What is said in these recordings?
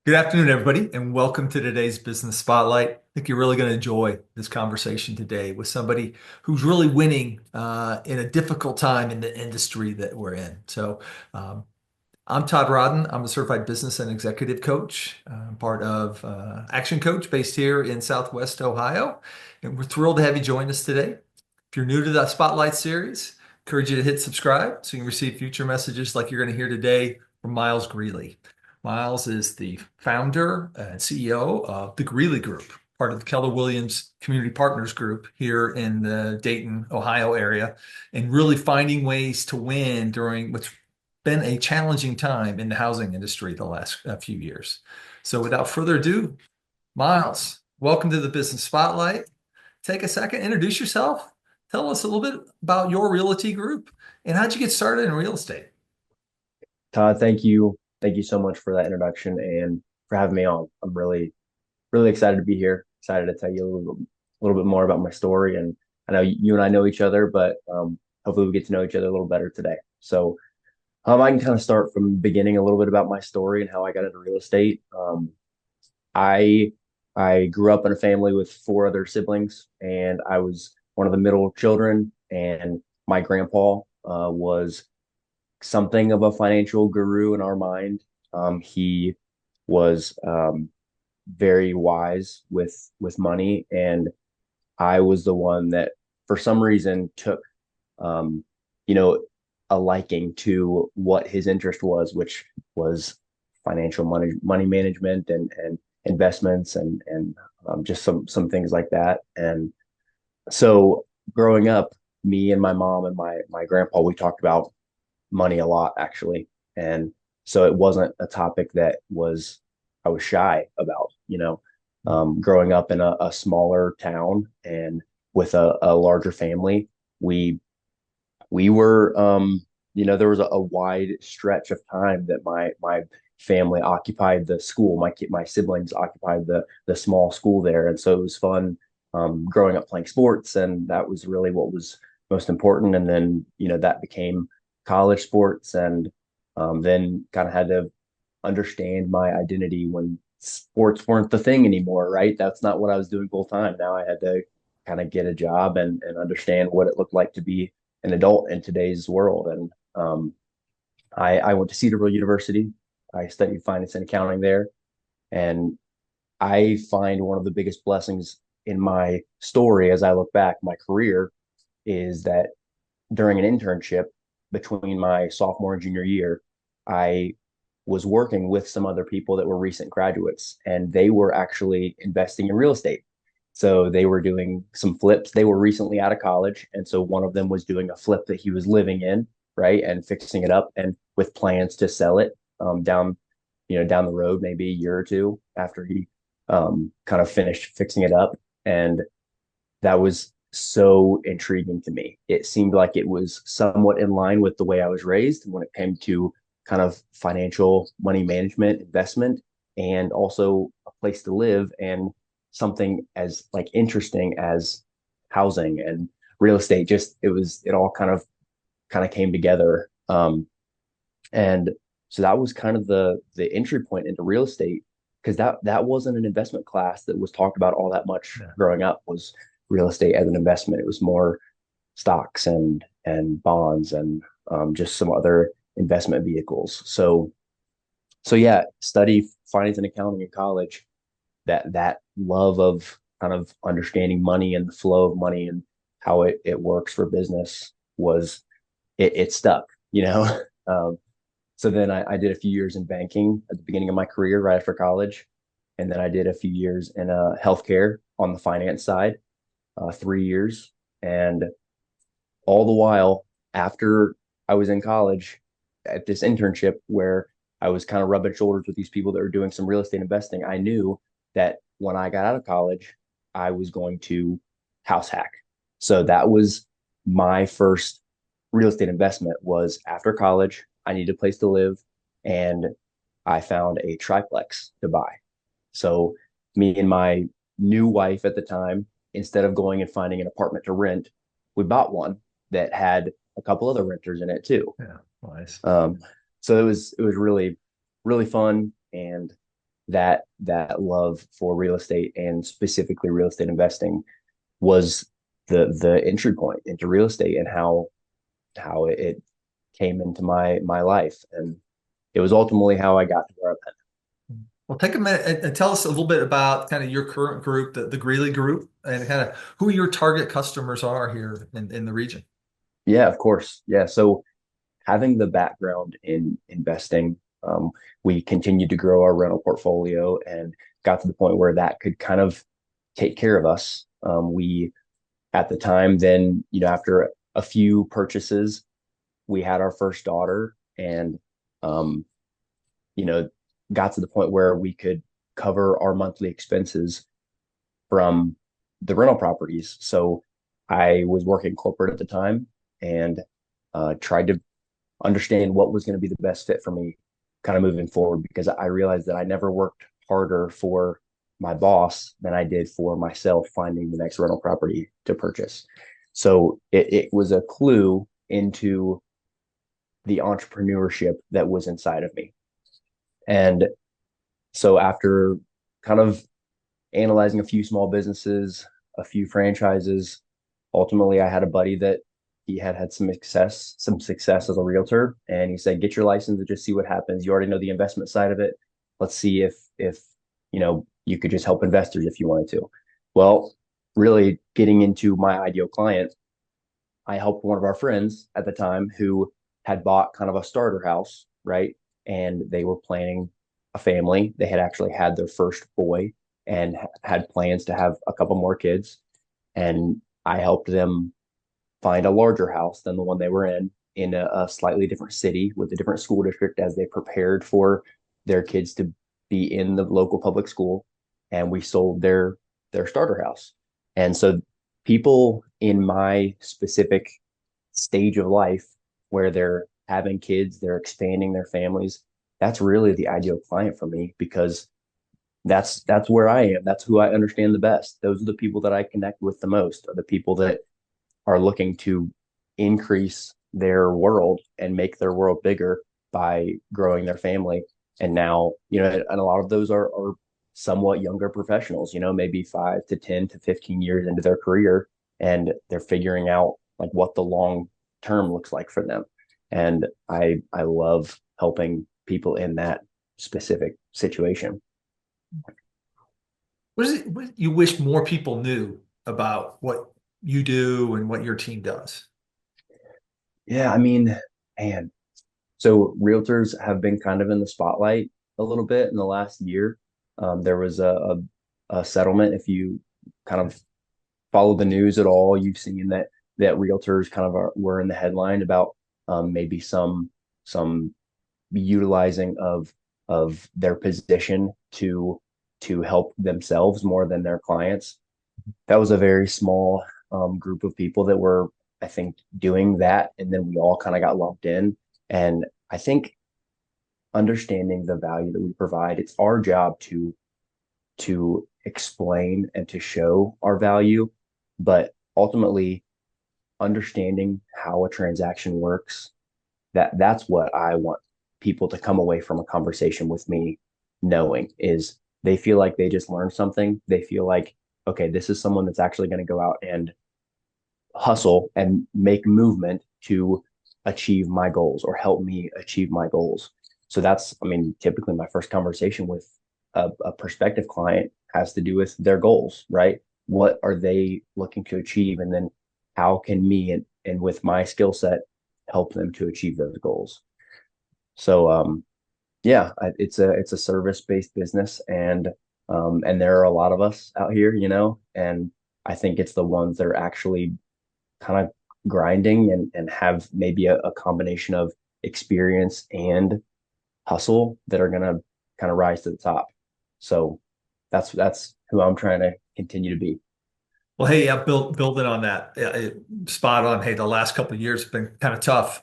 Good afternoon, everybody, and welcome to today's Business Spotlight. I think you're really going to enjoy this conversation today with somebody who's really winning in a difficult time in the industry that we're in. Um, I'm Todd Rodden. I'm a certified business and executive coach. I'm part of Action Coach based here in Southwest Ohio, and we're thrilled to have you join us today. If you're new to the Spotlight series, I encourage you to hit subscribe so you can receive future messages like you're going to hear today from Myles Greely. Myles is the founder and CEO of the Greely Group, part of the Keller Williams Community Partners Group here in the Dayton, Ohio area, and really finding ways to win during what's been a challenging time in the housing industry the last few years. So without further ado, Myles, welcome to the Business Spotlight. Take a second, introduce yourself. Tell us a little bit about your realty group and how'd you get started in real estate? Todd, thank you. Thank you so much for that introduction and for having me on. I'm really excited to be here. Excited to tell you a little bit more about my story. And I know you and I know each other, but hopefully we get to know each other a little better today. I can kind of start from the beginning a little bit about my story and how I got into real estate. I I grew up in a family with four other siblings, and I was one of the middle children. And my grandpa was something of a financial guru in our mind. He was very wise with money, and I was the one that, for some reason, took um, you know a liking to what his interest was, which was financial money management and investments and just some things like that. And so growing up, me and my mom and my grandpa, we talked about money a lot, actually. And so it wasn't a topic that I was shy about, growing up in a smaller town and with a larger family. We were, there was a wide stretch of time that my family occupied the school. My siblings occupied the small school there, and so it was fun growing up playing sports, and that was really what was most important. And then that became college sports, and then kind of had to understand my identity when sports weren't the thing anymore. Right? That's not what I was doing full time. Now I had to kind of get a job and understand what it looked like to be an adult in today's world. And I went to Cedarville University. I studied finance and accounting there. And I find one of the biggest blessings in my story as I look back, my career, is that during an internship between my sophomore and junior year, I was working with some other people that were recent graduates, and they were actually investing in real estate. So they were doing some flips. They were recently out of college. And so one of them was doing a flip that he was living in, right? And fixing it up and with plans to sell it down the road, maybe a year or two after he kind of finished fixing it up. And that was so intriguing to me. It seemed like it was somewhat in line with the way I was raised when it came to kind of financial money management, investment, and also a place to live and something as like interesting as housing and real estate. Just it all kind of came together. And so that was kind of the entry point into real estate, because that wasn't an investment class that was talked about all that much Yeah. growing up, was real estate as an investment. It was more stocks and bonds and just some other investment vehicles. So yeah, study finance and accounting in college. That love of kind of understanding money and the flow of money and how it works for business was it stuck, you know. So then I did a few years in banking at the beginning of my career, right after college, and then I did a few years in healthcare on the finance side, 3 years, and all the while after I was in college at this internship where I was kind of rubbing shoulders with these people that were doing some real estate investing. I knew that when I got out of college, I was going to house hack. So that was my first real estate investment. Was after college, I needed a place to live, and I found a triplex to buy. So me and my new wife at the time, instead of going and finding an apartment to rent, we bought one that had a couple other renters in it too. Yeah, nice. Um, so it was really fun, and that love for real estate and specifically real estate investing was the entry point into real estate and how it came into my life. And it was ultimately how I got to where I'm at. Well, take a minute and tell us a little bit about kind of your current group, the Greely Group, and kind of who your target customers are here in the region. Yeah, of course. Yeah. So having the background in investing, we continued to grow our rental portfolio and got to the point where that could kind of take care of us. We at the time, then, after a few purchases, we had our first daughter and, um, you know, got to the point where we could cover our monthly expenses from the rental properties. So I was working corporate at the time and tried to understand what was going to be the best fit for me kind of moving forward because I realized that I never worked harder for my boss than I did for myself finding the next rental property to purchase. So it was a clue into the entrepreneurship that was inside of me. And so after kind of analyzing a few small businesses, a few franchises. Ultimately, I had a buddy that he had some success as a realtor, and he said, "Get your license and just see what happens. You already know the investment side of it. Let's see if you could just help investors if you wanted to." Well, really getting into my ideal client, I helped one of our friends at the time who had bought kind of a starter house, right? And they were planning a family. They had actually had their first boy and had plans to have a couple more kids. And I helped them find a larger house than the one they were in a slightly different city with a different school district as they prepared for their kids to be in the local public school. And we sold their starter house. And so people in my specific stage of life where they're having kids, they're expanding their families, that's really the ideal client for me because that's where I am. That's who I understand the best. Those are the people that I connect with the most, are the people that are looking to increase their world and make their world bigger by growing their family. And now, and a lot of those are somewhat younger professionals, maybe 5 to 10 to 15 years into their career, and they're figuring out like what the long term looks like for them. And I love helping people in that specific situation. What you wish more people knew about what you do and what your team does? Yeah, I mean, man, so realtors have been kind of in the spotlight a little bit in the last year. There was a settlement. If you kind of follow the news at all, you've seen that realtors kind of were in the headline about maybe some utilizing of their position to help themselves more than their clients. That was a very small group of people that were, I think, doing that, and then we all kind of got lumped in. And I think understanding the value that we provide, it's our job to explain and to show our value, but ultimately understanding how a transaction works, that's what I want people to come away from a conversation with me knowing is they feel like they just learned something. They feel like, okay, this is someone that's actually going to go out and hustle and make movement to achieve my goals or help me achieve my goals. So that's, I mean, typically my first conversation with a prospective client has to do with their goals, right? What are they looking to achieve? And then how can me and with my skill set help them to achieve those goals? So, yeah, it's a service based business, and there are a lot of us out here, and I think it's the ones that are actually kind of grinding and have maybe a combination of experience and hustle that are gonna kind of rise to the top. So that's who I'm trying to continue to be. Well, hey, yeah, building on that, spot on. Hey, the last couple of years have been kind of tough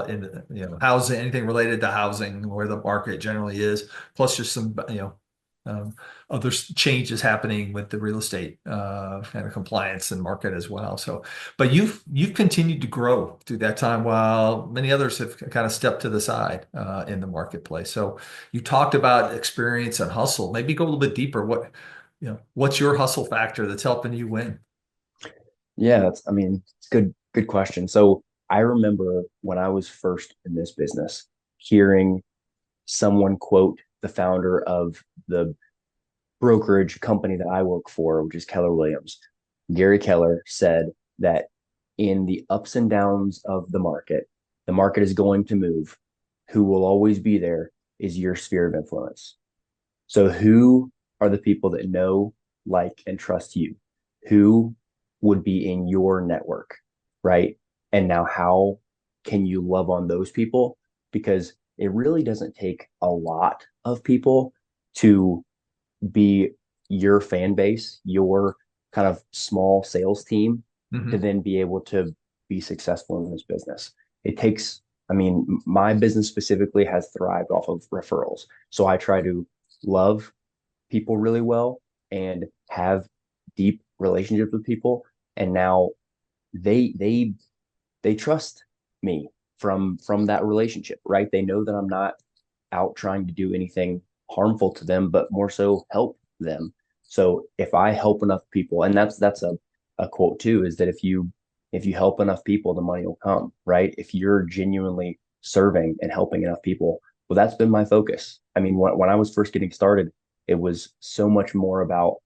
in housing, anything related to housing, where the market generally is. Plus, just some other changes happening with the real estate kind of compliance and market as well. So, but you've continued to grow through that time while many others have kind of stepped to the side in the marketplace. So you talked about experience and hustle. Maybe go a little bit deeper. What's your hustle factor that's helping you win? Yeah, I mean, it's good question. So I remember when I was first in this business, hearing someone quote the founder of the brokerage company that I work for, which is Keller Williams. Gary Keller said that in the ups and downs of the market is going to move. Who will always be there is your sphere of influence. So, who are the people that know, like, and trust you? Who would be in your network, right? And now, how can you love on those people? Because it really doesn't take a lot of people to be your fan base, your kind of small sales team to Hmm. then be able to be successful in this business. It takes, I mean, my business specifically has thrived off of referrals. So I try to love people really well and have deep relationships with people. And now they they they trust me from that relationship, right? They know that I'm not out trying to do anything harmful to them, but more so help them. So if I help enough people, and that's a quote too, is that if you help enough people, the money will come, right? If you're genuinely serving and helping enough people, well, that's been my focus. I mean, when I was first getting started, it was so much more about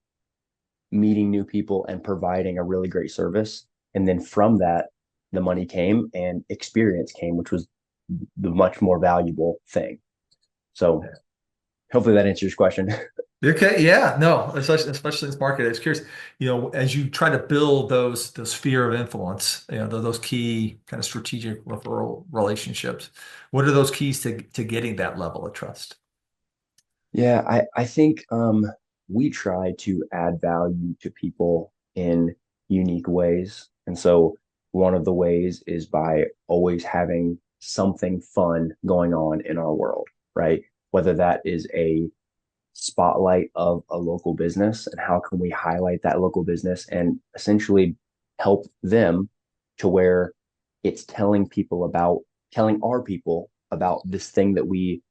meeting new people and providing a really great service. And then from that, the money came and experience came, which was the much more valuable thing. So hopefully that answers your question. Okay, yeah, no, especially in this market. I was curious, as you try to build those sphere of influence, those key kind of strategic referral relationships, what are those keys to getting that level of trust? Yeah, I think we try to add value to people in unique ways. And so one of the ways is by always having something fun going on in our world, right? Whether that is a spotlight of a local business and how can we highlight that local business and essentially help them to where it's telling our people about this thing that we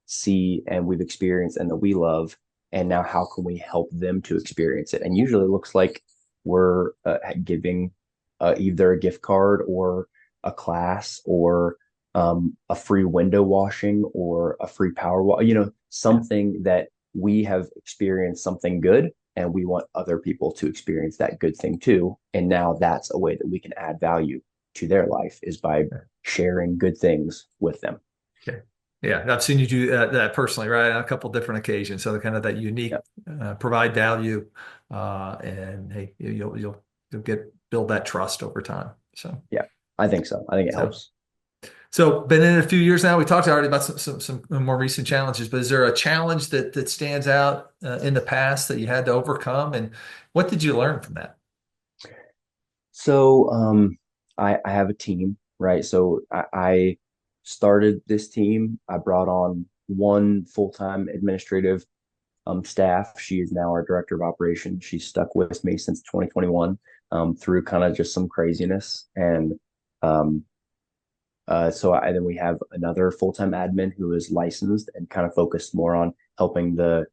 see and we've experienced and that we love, and now how can we help them to experience it? And usually it looks like we're giving either a gift card or a class or a free window washing or a free power wash, something that we have experienced something good and we want other people to experience that good thing too. And now that's a way that we can add value to their life is by sharing good things with them. Okay. Yeah, I've seen you do that personally, right? On a couple different occasions. So kind of that Yeah. unique, provide value, and hey, you'll build that trust over time. Yeah. I think so. I think it So helps. so been in a few years now. We talked already about some more recent challenges, but is there a challenge that stands out in the past that you had to overcome, and what did you learn from that? So I have a team, right? So I started this team. I brought on one full-time administrative staff. She is now our director of operations. She's stuck with me since 2021 through kind of just some craziness. And um, then we have another full-time admin who is licensed and kind of focused more on helping the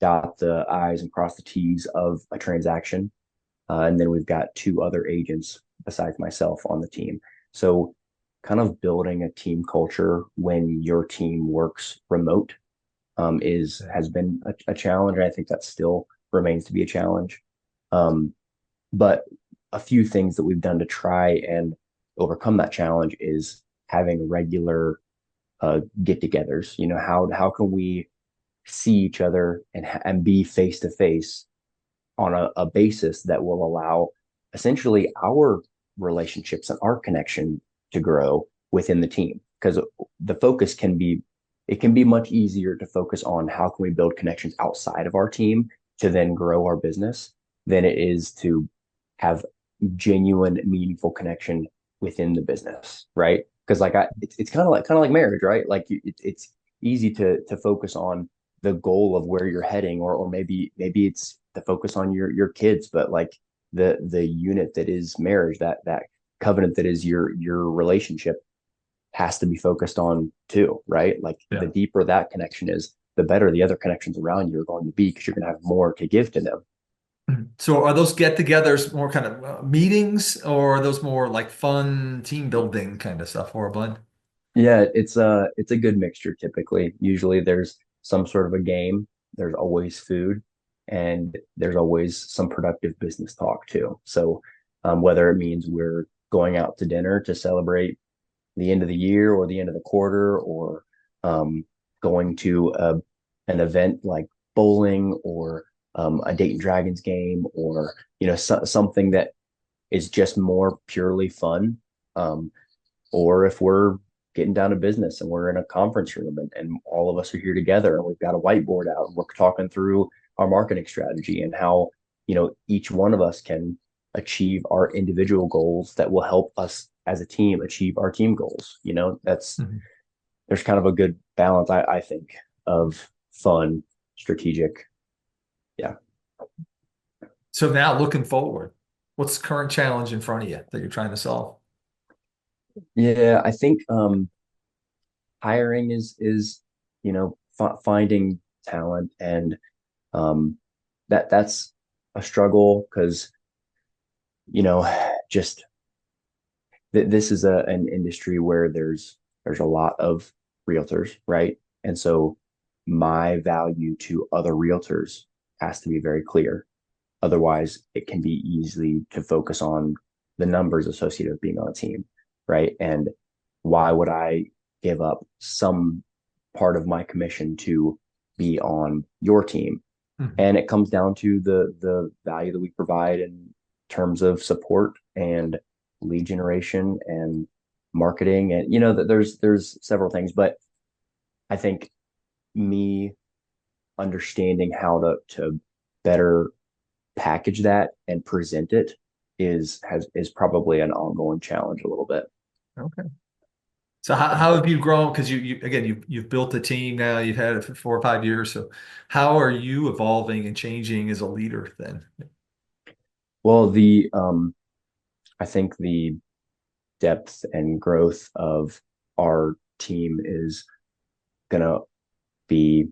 dot the I's and cross the T's of a transaction. And then we've got two other agents besides myself on the team. So kind of building a team culture when your team works remote is has been a challenge. I think that still remains to be a challenge. Um, but a few things that we've done to try and overcome that challenge is having regular get-togethers. How can we see each other and be face to face on a basis that will allow essentially our relationships and our connection to grow within the team because the focus can be it can be much easier to focus on how can we build connections outside of our team to then grow our business than it is to have genuine meaningful connection within the business, right? Because it's kind of like marriage, right? Like it's easy to focus on the goal of where you're heading, or maybe it's the focus on your kids, but like the unit that is marriage, that covenant that is your relationship has to be focused on too, right? Like the Yeah. deeper that connection is, the better the other connections around you are going to be because you're going to have more to give to them. So are those get-togethers more kind of meetings, or are those more like fun team building kind of stuff, or a blend? Yeah, it's a good mixture typically. Usually there's some sort of a game, there's always food, and there's always some productive business talk too. So whether it means we're going out to dinner to celebrate the end of the year or the end of the quarter, or um, going to an event like bowling, or a Dayton Dragons game, or something that is just more purely fun. Um, or if we're getting down to business and we're in a conference room, and all of us are here together and we've got a whiteboard out and we're talking through our marketing strategy and how each one of us can achieve our individual goals that will help us as a team achieve our team goals. That's Mhm. there's kind of a good balance, I think, of fun, strategic. Yeah. So now looking forward, what's the current challenge in front of you that you're trying to solve? Yeah, I think hiring is finding talent, and um, that's a struggle because you know just this is an industry where there's a lot of realtors, right? And so my value to other realtors has to be very clear. Otherwise, it can be easy to focus on the numbers associated with being on a team, right? And why would I give up some part of my commission to be on your team? Mhm. And it comes down to the value that we provide in terms of support and lead generation and marketing, and that there's several things, but I think me understanding how to better package that and present it is probably an ongoing challenge a little bit. Okay. So how have you grown? Because you again you've built a team now. You've had it for 4 or 5 years. So how are you evolving and changing as a leader then? Well, the I think the depth and growth of our team is gonna be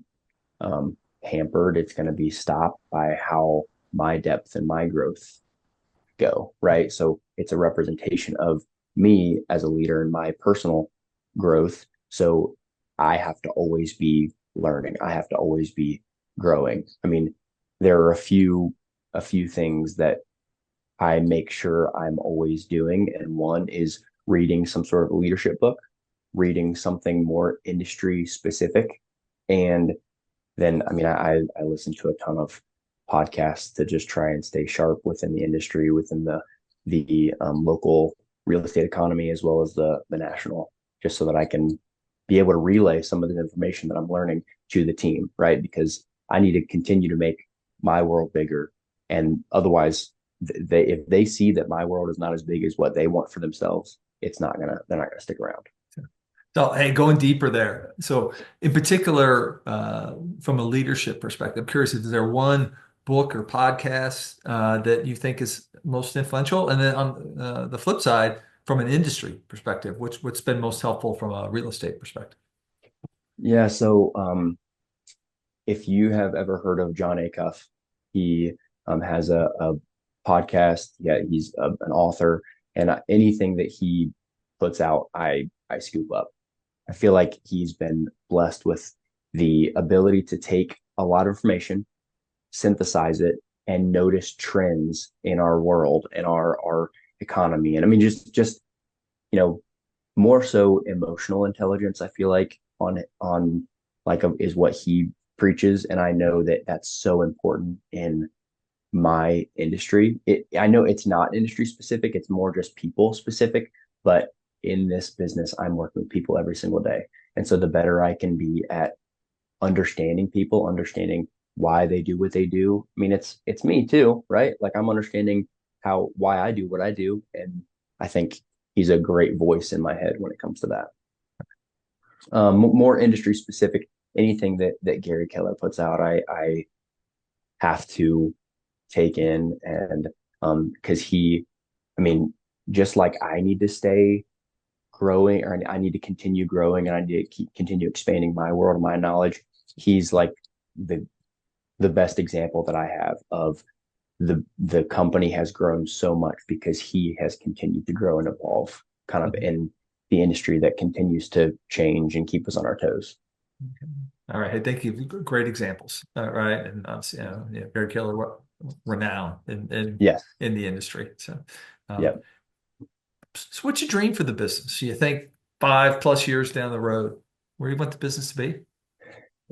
hampered. It's gonna be stopped by how my depth and my growth go, right? So it's a representation of me as a leader and my personal growth. So I have to always be learning. I have to always be growing. I mean, there are a few things that I make sure I'm always doing, and one is reading some sort of leadership book, reading something more industry specific, and then I mean I listen to a ton of podcasts to just try and stay sharp within the industry, within the local real estate economy, as well as the national, just so that I can be able to relay some of the information that I'm learning to the team, right? Because I need to continue to make my world bigger, and otherwise, they if they see that my world is not as big as what they want for themselves, they're not gonna stick around. So, hey, going deeper there. So, in particular, from a leadership perspective, I'm curious, is there one book or podcast that you think is most influential? And then on the flip side, from an industry perspective, what's been most helpful from a real estate perspective? Yeah, so if you have ever heard of John Acuff, he has a podcast. Yeah, he's an author, and anything that he puts out, I scoop up. I feel like he's been blessed with the ability to take a lot of information, synthesize it, and notice trends in our world and our economy. And I mean, just you know, more so emotional intelligence. I feel like on like is what he preaches, and I know that that's so important in my industry. I know it's not industry specific; it's more just people specific. But in this business, I'm working with people every single day, and so the better I can be at understanding people, understanding why they do what they do. I mean, it's me too, right? Like I'm understanding why I do what I do, and I think he's a great voice in my head when it comes to that. More industry specific. anything that Gary Keller puts out, I have to take in. And because I mean, just like I need to stay growing, or I need to continue growing, and I need to continue expanding my world and my knowledge. He's like the the best example that I have of the company has grown so much because he has continued to grow and evolve kind of Mhm. in the industry that continues to change and keep us on our toes. Okay. All right. Hey, thank you. Great examples. All right. And obviously, yeah, Barry Keller, renowned Yes. in the industry. So, um, Yep. so what's your dream for the business? You think 5+ years down the road, where you want the business to be?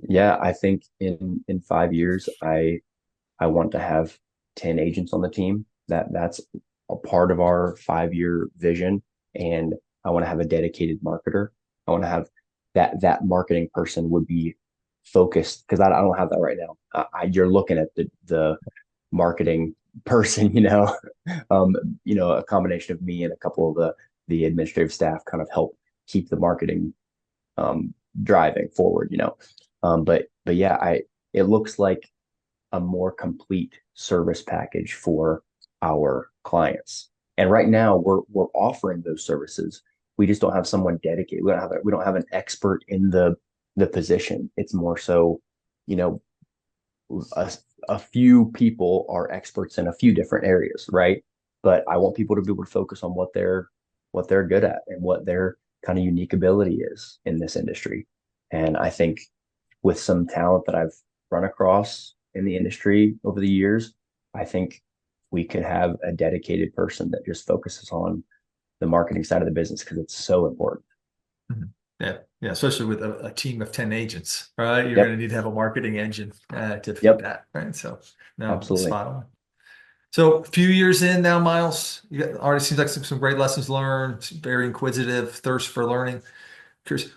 Yeah, I think in 5 years, I want to have 10 agents on the team. That's a part of our 5 year vision. And I want to have a dedicated marketer. I want to have that marketing person would be focused because I don't have that right now. You're looking at the marketing person, um, a combination of me and a couple of the administrative staff kind of help keep the marketing driving forward. But yeah, I it looks like a more complete service package for our clients. And right now we're offering those services. We just don't have someone dedicated. We don't have an expert in the position. It's more so, you know, a, a few people are experts in a few different areas, right? But I want people to be able to focus on what they're good at and what their kind of unique ability is in this industry. And I think with some talent that I've run across in the industry over the years, I think we could have a dedicated person that just focuses on the marketing side of the business because it's so important. Mhm. Yeah, yeah, especially with a team of 10 agents, right? You're going Yep. to need to have a marketing engine to feed Yep. that, right? So, no, Absolutely. spot on. So, a few years in now, Miles, already seems like some great lessons learned, very inquisitive, thirst for learning. Curious,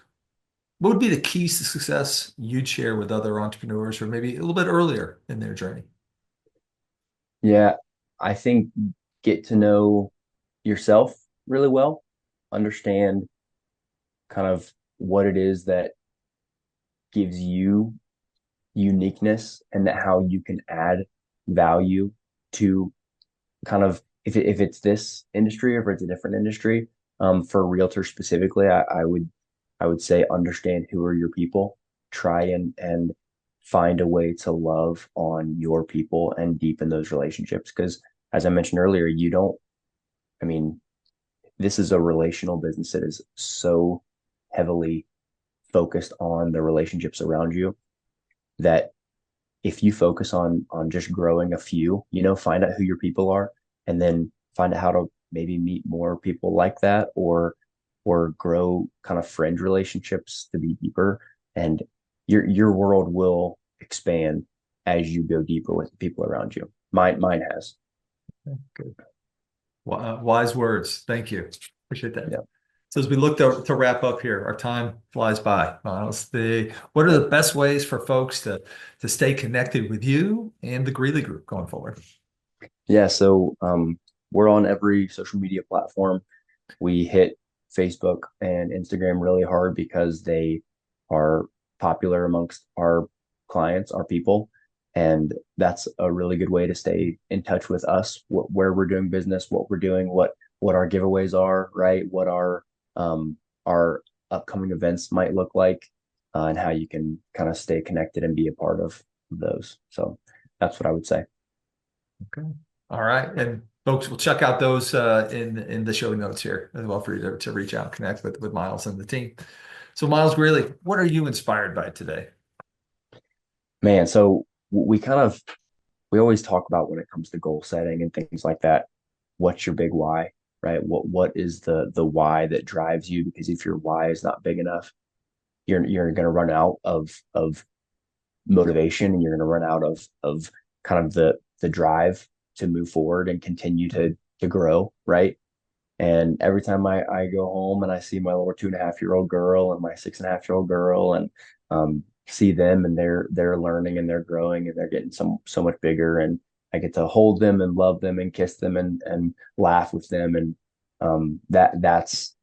what would be the keys to success you'd share with other entrepreneurs or maybe a little bit earlier in their journey? Yeah. I think get to know yourself really well, understand kind of what it is that gives you uniqueness and that how you can add value to kind of if it's this industry or if it's a different industry. For realtors specifically, I would say understand who are your people, try and find a way to love on your people and deepen those relationships because as I mentioned earlier, you don't I mean, this is a relational business that is so heavily focused on the relationships around you that if you focus on just growing a few, find out who your people are and then find out how to maybe meet more people like that or grow kind of friend relationships to be deeper and your world will expand as you go deeper with the people around you. Mine has. Good. Wise words. Thank you. Appreciate that. Yeah. So as we look to wrap up here, our time flies by. Miles, what are Yep. the best ways for folks to stay connected with you and the Greely Group going forward? Yeah, so we're on every social media platform. We hit Facebook and Instagram really hard because they are popular amongst our clients, our people. And that's a really good way to stay in touch with us, where we're doing business, what we're doing, what our giveaways are, right? What our upcoming events might look like, and how you can kind of stay connected and be a part of those. So that's what I would say. Okay. All right. And folks, we'll check out those in the show notes here as well for you to reach out, connect with Miles and the team. So Miles Greeley, what are you inspired by today? Man, so we always talk about when it comes to goal setting and things like that. What's your big why, right? What is the why that drives you? Because if your why is not big enough, you're going to run out of motivation and you're going to run out of kind of the drive to move forward and continue to grow, right? And every time I go home and I see my little 2.5 year old girl and my 6.5 year old girl and see them and they're learning and they're growing and they're getting so much bigger and I get to hold them and love them and kiss them and laugh with them and that's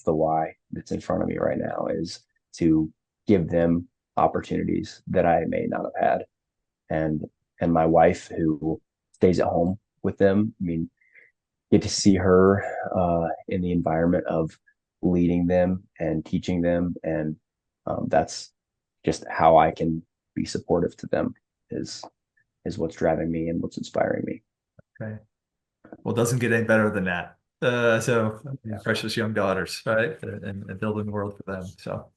the why that's in front of me right now is to give them opportunities that I may not have had. And my wife who stays at home with them. I mean, get to see her in the environment of leading them and teaching them, and that's just how I can be supportive to them is what's driving me and what's inspiring me. Okay. Well, it doesn't get any better than that. So your Yeah, precious young daughters, right? And building the world for them. So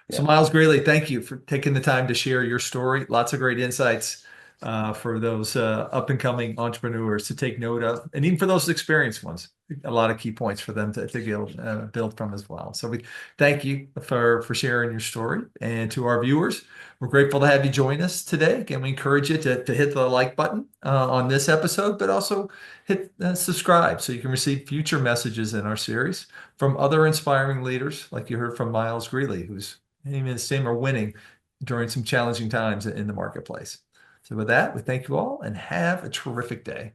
yeah, Myles Greely, thank you for taking the time to share your story. Lots of great insights for those up and coming entrepreneurs to take note of, and even for those experienced ones. A lot of key points for them to build from as well. So we thank you for sharing your story. And to our viewers, we're grateful to have you join us today. Again, we encourage you to hit the like button on this episode, but also hit subscribe so you can receive future messages in our series from other inspiring leaders, like you heard from Myles Greely, who's him and his team are winning during some challenging times in the marketplace. So with that, we thank you all and have a terrific day.